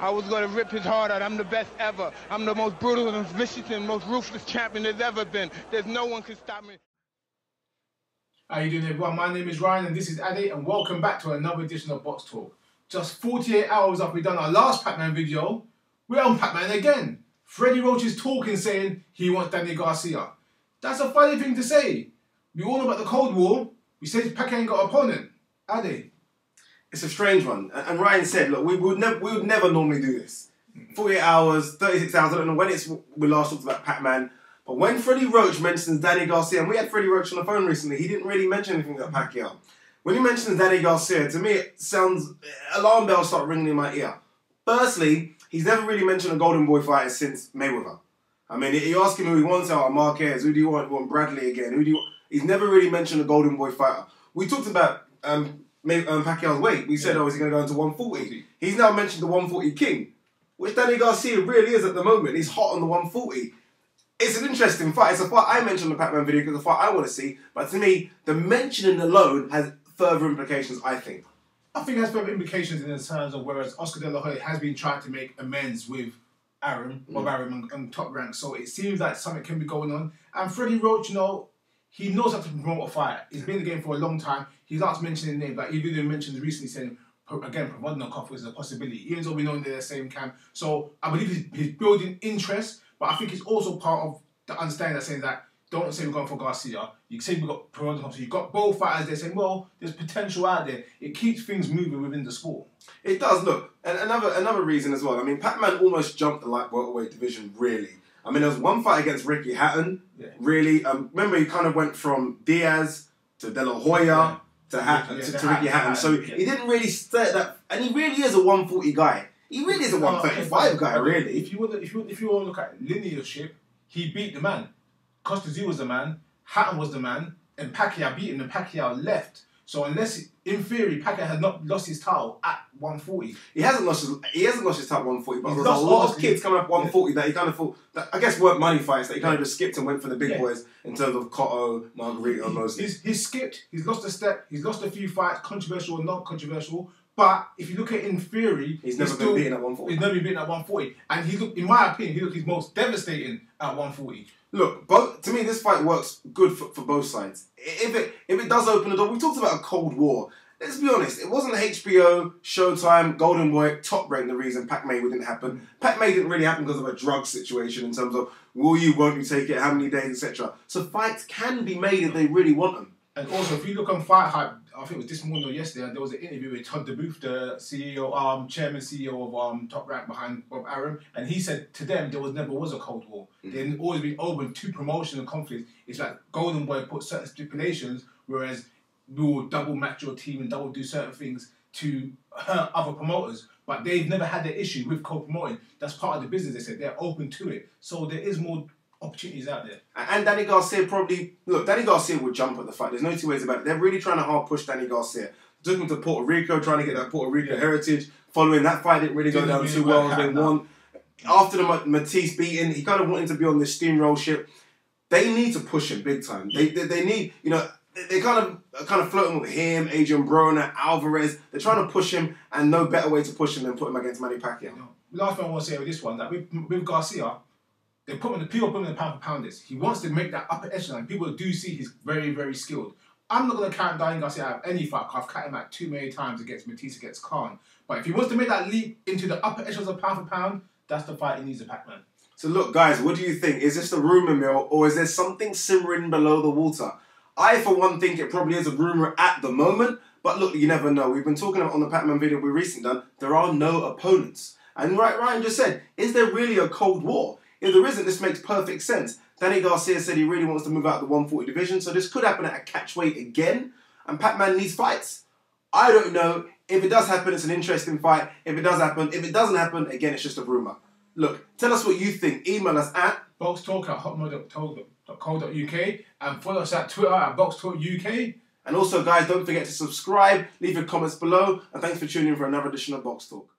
I was going to rip his heart out. I'm the best ever. I'm the most brutal and vicious and most ruthless champion there's ever been. There's no one can stop me. How you doing, everyone? My name is Ryan and this is Addy, and welcome back to another edition of Box Talk. Just 48 hours after we've done our last Pac-Man video, we're on Pac-Man again. Freddie Roach is talking, saying he wants Danny Garcia. That's a funny thing to say. We all know about the Cold War. We said Pacquiao ain't got an opponent. Addy. It's a strange one. And Ryan said, look, we would never normally do this. 48 hours, 36 hours, I don't know when we last talked about Pac-Man. But when Freddie Roach mentions Danny Garcia, and we had Freddie Roach on the phone recently, he didn't really mention anything about Pacquiao. When he mentions Danny Garcia, to me it sounds, alarm bells start ringing in my ear. Firstly, he's never really mentioned a Golden Boy fighter since Mayweather. I mean, you ask him who he wants, Marquez, who do you want? You want Bradley again? Who do you want? He's never really mentioned a Golden Boy fighter. We talked about Pacquiao's weight. We said, is he going to go into 140? He's now mentioned the 140 king, which Danny Garcia really is at the moment. He's hot on the 140. It's an interesting fight. It's a fight I mentioned in the Pac-Man video because it's a fight I want to see. But to me, the mentioning alone has further implications, I think. I think it has further implications in terms of whereas Oscar De La Hoya has been trying to make amends with Bob Arum and Top Rank. So it seems like something can be going on. And Freddie Roach, you know, he knows how to promote a fight. He's been in the game for a long time. He likes mentioning names. Like he even mentioned recently saying, again, Provodnikov is a possibility. Even though we know they're the same camp. So I believe he's building interest. But I think it's also part of the understanding that saying that don't say we're going for Garcia. You say we've got Provodnikov. So you've got both fighters there saying, well, there's potential out there. It keeps things moving within the sport. It does, look. And another reason as well. I mean, Pac-Man almost jumped the light welterweight division, really. I mean, there was one fight against Ricky Hatton, really. Remember, he kind of went from Diaz to De La Hoya to Ricky Hatton. So he didn't really start that. And he really is a 140 guy. He really is a 135 guy, really. If you want to look at linearship, he beat the man. Costa Zoo was the man, Hatton was the man, and Pacquiao beat him, and Pacquiao left. So unless, in theory, Pacquiao had not lost his title at 140. He hasn't lost his title at 140, but there's a lot of kids coming up 140 that he kind of thought, that I guess weren't money fights, that he kind of just skipped and went for the big boys in terms of Cotto, Margarito, and mostly. He's skipped, he's lost a step, he's lost a few fights, controversial or not controversial. But if you look at it in theory, he's never been beaten at 140. He's never been beaten at 140. And he looked, in my opinion, he looked his most devastating at 140. Look, to me, this fight works good for both sides. If it does open the door, we talked about a Cold War. Let's be honest, it wasn't HBO, Showtime, Golden Boy, Top Rank the reason Pac-Man didn't happen. Pac-Man didn't really happen because of a drug situation in terms of will you, won't you take it, how many days, etc. So fights can be made if they really want them. And also, if you look on Fight Hype, I think it was this morning or yesterday, there was an interview with Todd DeBooth, the CEO, chairman CEO of Top Rank behind Bob Arum, and he said to them there never was a Cold War. They've always been open to promotion and conflict. It's like Golden Boy put certain stipulations, whereas we will double match your team and double do certain things to hurt other promoters. But they've never had the issue with co-promoting. That's part of the business, they said. They're open to it. So there is more opportunities out there. And Danny Garcia Danny Garcia would jump at the fight. There's no two ways about it. They're really trying to hard push Danny Garcia. Took him to Puerto Rico, trying to get that Puerto Rico heritage. Following that fight, didn't really go down too well. They won. After the Matisse beating, he kind of wanted to be on this steamroll ship. They need to push him big time. They need, you know, they kind of floating with him, Adrian Broner, Alvarez. They're trying to push him, and no better way to push him than put him against Manny Pacquiao. No. Last thing I want to say with this one, that with Garcia, people put him in the pound for pound list. He wants to make that upper echelon. People do see he's very, very skilled. I'm not going to count Danny Garcia out of any fight. I've cut him out too many times against Matisse, against Khan. But if he wants to make that leap into the upper echelons of pound for pound, that's the fight he needs, a Pac-Man. So look, guys, what do you think? Is this the rumour mill, or is there something simmering below the water? I, for one, think it probably is a rumour at the moment. But look, you never know. We've been talking about on the Pac-Man video we recently done, there are no opponents. And Ryan just said, is there really a Cold War? If there isn't, this makes perfect sense. Danny Garcia said he really wants to move out of the 140 division, so this could happen at a catchweight again, and Pac-Man needs fights. I don't know. If it does happen, it's an interesting fight. If it does happen, if it doesn't happen, again, it's just a rumour. Look, tell us what you think. Email us at boxtalk@hotmail.co.uk and follow us at Twitter at boxtalkuk. And also, guys, don't forget to subscribe, leave your comments below, and thanks for tuning in for another edition of Box Talk.